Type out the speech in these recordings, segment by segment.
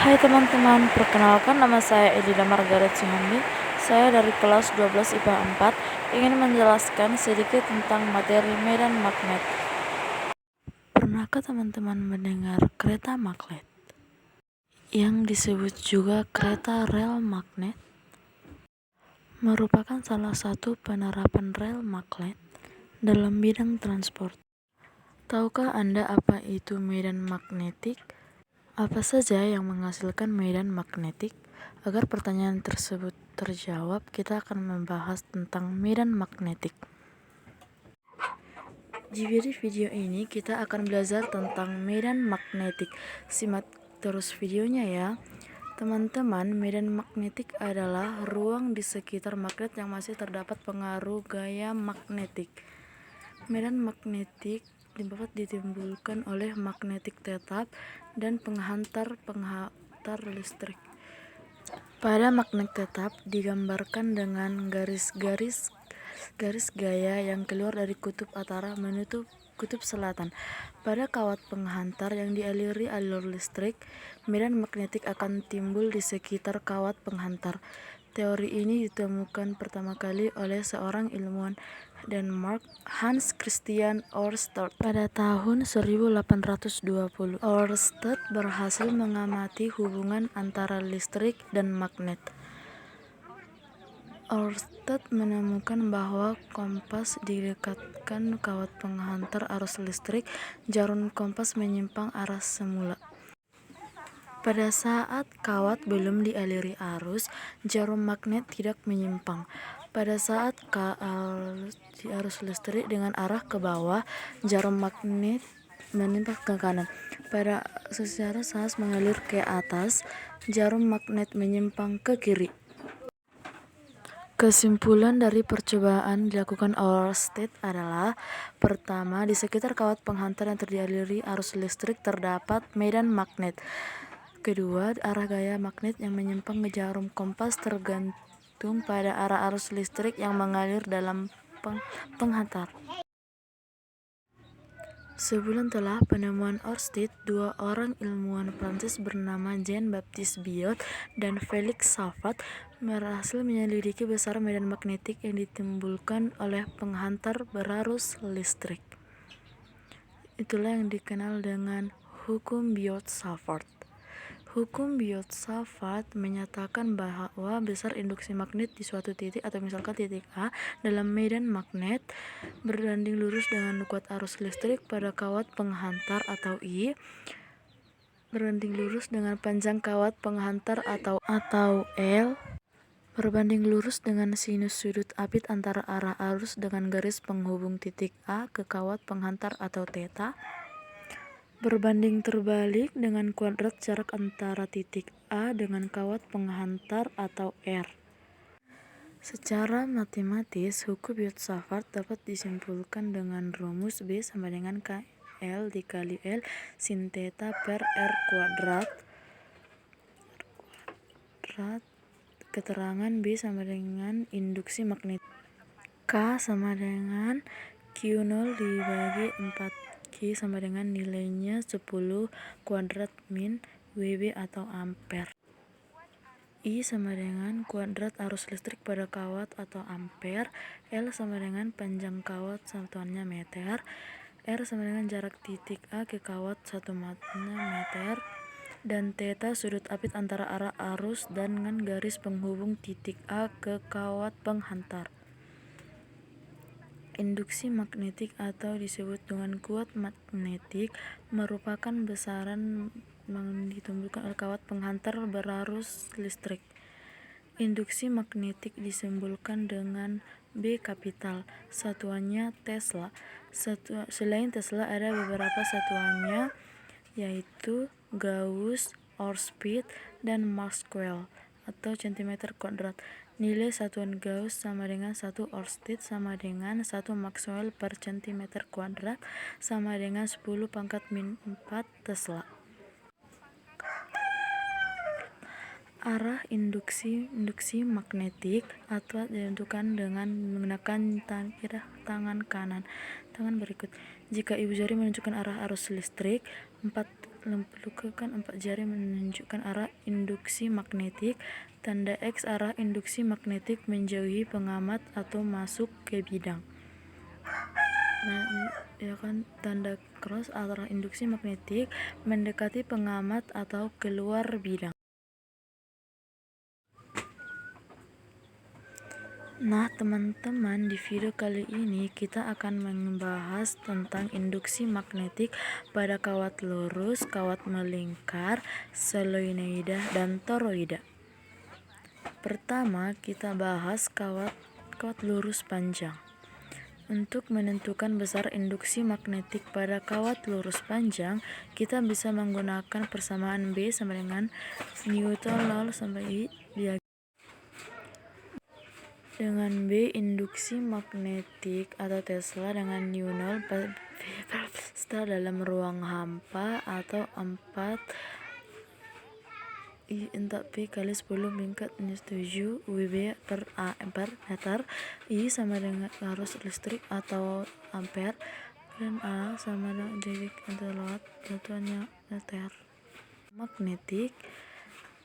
Hai teman-teman, perkenalkan nama saya Elida Margaret Suhamdi. Saya dari kelas 12 IPA 4 ingin menjelaskan sedikit tentang materi medan magnet. Pernahkah teman-teman mendengar kereta magnet? Yang disebut juga kereta rel magnet merupakan salah satu penerapan rel magnet dalam bidang transport. Tahukah Anda apa itu medan magnetik? Apa saja yang menghasilkan medan magnetik? Agar pertanyaan tersebut terjawab, kita akan membahas tentang medan magnetik. Di video ini kita akan belajar tentang medan magnetik. Simak terus videonya ya. Teman-teman, medan magnetik adalah ruang di sekitar magnet yang masih terdapat pengaruh gaya magnetik. Medan magnetik dapat ditimbulkan oleh magnetik tetap dan penghantar listrik. Pada magnet tetap digambarkan dengan garis gaya yang keluar dari kutub utara menuju kutub selatan. Pada kawat penghantar yang dialiri alur listrik, medan magnetik akan timbul di sekitar kawat penghantar. Teori ini ditemukan pertama kali oleh seorang ilmuwan Denmark, Hans Christian Ørsted, pada tahun 1820. Ørsted berhasil mengamati hubungan antara listrik dan magnet. Ørsted menemukan bahwa kompas didekatkan kawat penghantar arus listrik, jarum kompas menyimpang arah semula. Pada saat kawat belum dialiri arus, jarum magnet tidak menyimpang. Pada saat arus listrik dengan arah ke bawah, jarum magnet menyimpang ke kanan. Pada secara arus mengalir ke atas, jarum magnet menyimpang ke kiri. Kesimpulan dari percobaan dilakukan Ørsted adalah: pertama, di sekitar kawat penghantar yang dialiri arus listrik terdapat medan magnet. Kedua, arah gaya magnet yang menyimpang ke jarum kompas tergantung pada arah arus listrik yang mengalir dalam penghantar. Sebulan setelah penemuan Ørsted, dua orang ilmuwan Prancis bernama Jean-Baptiste Biot dan Félix Savart berhasil menyelidiki besaran medan magnetik yang ditimbulkan oleh penghantar berarus listrik. Itulah yang dikenal dengan hukum Biot-Savart. Hukum Biot-Savart menyatakan bahwa besar induksi magnet di suatu titik, atau misalkan titik A, dalam medan magnet berbanding lurus dengan kuat arus listrik pada kawat penghantar, atau I berbanding lurus dengan panjang kawat penghantar, atau L berbanding lurus dengan sinus sudut apit antara arah arus dengan garis penghubung titik A ke kawat penghantar, atau θ berbanding terbalik dengan kuadrat jarak antara titik A dengan kawat penghantar, atau R. Secara matematis, hukum Biot-Savart dapat disimpulkan dengan rumus B sama dengan KL dikali L sin θ per R kuadrat. Keterangan B sama dengan induksi magnetik. K sama dengan Q0 dibagi 4. Q sama dengan nilainya 10 kuadrat min Wb atau ampere. I sama dengan kuadrat arus listrik pada kawat atau ampere. L sama dengan panjang kawat satuannya meter. R sama dengan jarak titik A ke kawat satuannya meter. Dan θ sudut apit antara arah arus dengan garis penghubung titik A ke kawat penghantar. Induksi magnetik atau disebut dengan kuat magnetik merupakan besaran yang ditimbulkan oleh kawat penghantar berarus listrik. Induksi magnetik disimbolkan dengan B kapital, satuannya Tesla. Selain Tesla ada beberapa satuannya, yaitu Gauss, Ørsted, dan Maxwell atau cm kuadrat. Nilai satuan Gauss sama dengan 1 Ørsted sama dengan 1 Maxwell per cm kuadrat sama dengan 10 pangkat min 4 Tesla. Arah induksi magnetik atau ditentukan dengan menggunakan tangan kanan. Tangan berikut. Jika ibu jari menunjukkan arah arus listrik, 4 Lengkapkan 4 jari menunjukkan arah induksi magnetik. Tanda X arah induksi magnetik menjauhi pengamat atau masuk ke bidang. Nah, ya kan, tanda cross arah induksi magnetik mendekati pengamat atau keluar bidang. Nah, teman-teman, di video kali ini kita akan membahas tentang induksi magnetik pada kawat lurus, kawat melingkar, solenoida, dan toroida. Pertama, kita bahas kawat lurus panjang. Untuk menentukan besar induksi magnetik pada kawat lurus panjang, kita bisa menggunakan persamaan B sama dengan Newton 0 sampai I dengan B induksi magnetik atau Tesla dengan Newton dalam ruang hampa atau 4 I entah P kali 10 tingkat minus 7 WB per meter. I sama dengan arus listrik atau ampere, dan A sama dengan jadi kilowatt jatuhnya meter. Magnetik,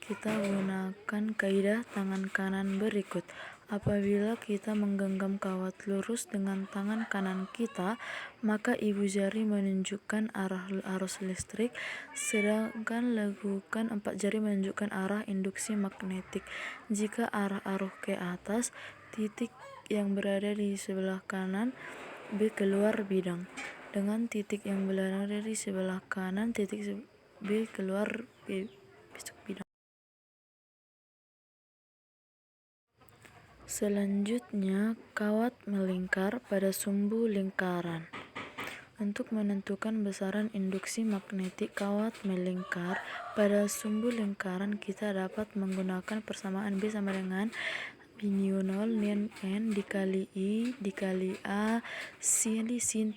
kita gunakan kaidah tangan kanan berikut. Apabila kita menggenggam kawat lurus dengan tangan kanan kita, maka ibu jari menunjukkan arah arus listrik, sedangkan lekukan 4 jari menunjukkan arah induksi magnetik. Jika arah arus ke atas, titik yang berada di sebelah kanan B keluar bidang. Dengan titik yang berada di sebelah kanan, titik B keluar masuk bidang. Selanjutnya, kawat melingkar pada sumbu lingkaran. Untuk menentukan besaran induksi magnetik kawat melingkar pada sumbu lingkaran, kita dapat menggunakan persamaan B sama dengan Newton N dikali I dikali A sin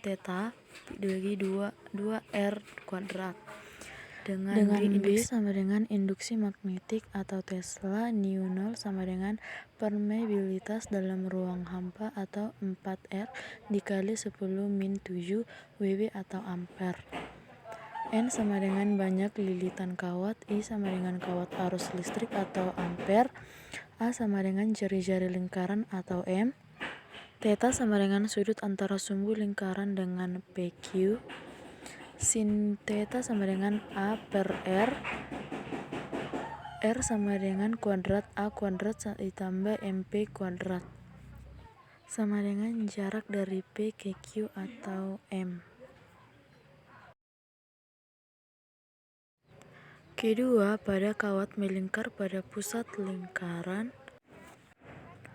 theta dibagi 2R kuadrat. Dengan B sama dengan induksi magnetik atau Tesla, Newton sama dengan permeabilitas dalam ruang hampa atau 4R dikali 10 min 7 WB atau ampere. N sama dengan banyak lilitan kawat, I sama dengan kawat arus listrik atau ampere, A sama dengan jari-jari lingkaran atau M, theta sama dengan sudut antara sumbu lingkaran dengan PQ, sin theta sama dengan A per R, R sama dengan kuadrat A kuadrat ditambah MP kuadrat, sama dengan jarak dari P ke Q atau M. Kedua, pada kawat melingkar pada pusat lingkaran.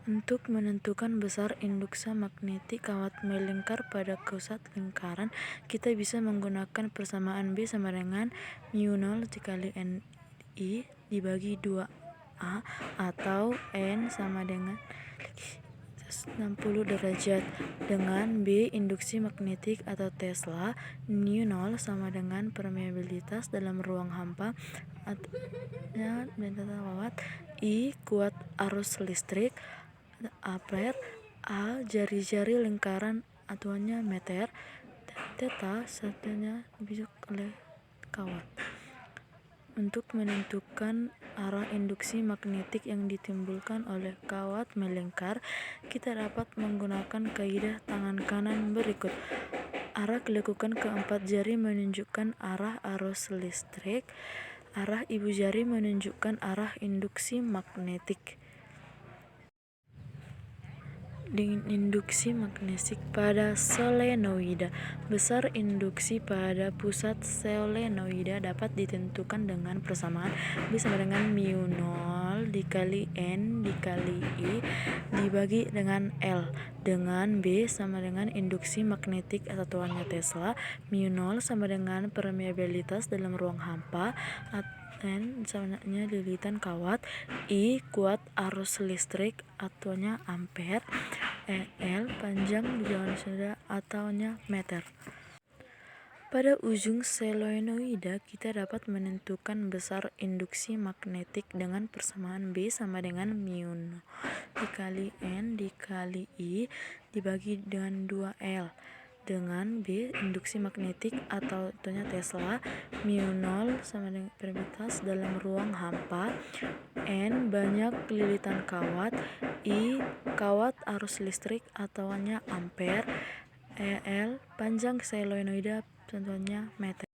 Untuk menentukan besar induksi magnetik kawat melingkar pada pusat lingkaran, kita bisa menggunakan persamaan B sama dengan Newton dikali Ni dibagi 2A atau N sama dengan 60 derajat. Dengan B induksi magnetik atau Tesla, Newton sama dengan permeabilitas dalam ruang hampa atau I kuat arus listrik, ampere, A jari-jari lingkaran atuannya meter, dan theta satunya dibuat oleh kawat. Untuk menentukan arah induksi magnetik yang ditimbulkan oleh kawat melingkar, kita dapat menggunakan kaidah tangan kanan berikut. Arah kelekukan keempat jari menunjukkan arah arus listrik. Arah ibu jari menunjukkan arah induksi magnetik. Dengan induksi magnetik pada solenoida, besar induksi pada pusat solenoida dapat ditentukan dengan persamaan B sama dengan mu0 dikali N dikali I dibagi dengan L. Dengan B sama dengan induksi magnetik atau Tesla, mu0 sama dengan permeabilitas dalam ruang hampa, N sama dengan lilitan kawat, I kuat arus listrik atuannya ampere, L panjang diameter atuannya meter. Pada ujung solenoida, kita dapat menentukan besar induksi magnetik dengan persamaan B sama dengan mu0 dikali N dikali I dibagi dengan 2L. dengan B. Induksi magnetik atau contohnya Tesla. Mu 0 sama dengan permeabilitas dalam ruang hampa. N. Banyak lilitan kawat. I. Kawat arus listrik atau ampere. L. Panjang solenoid contohnya meter.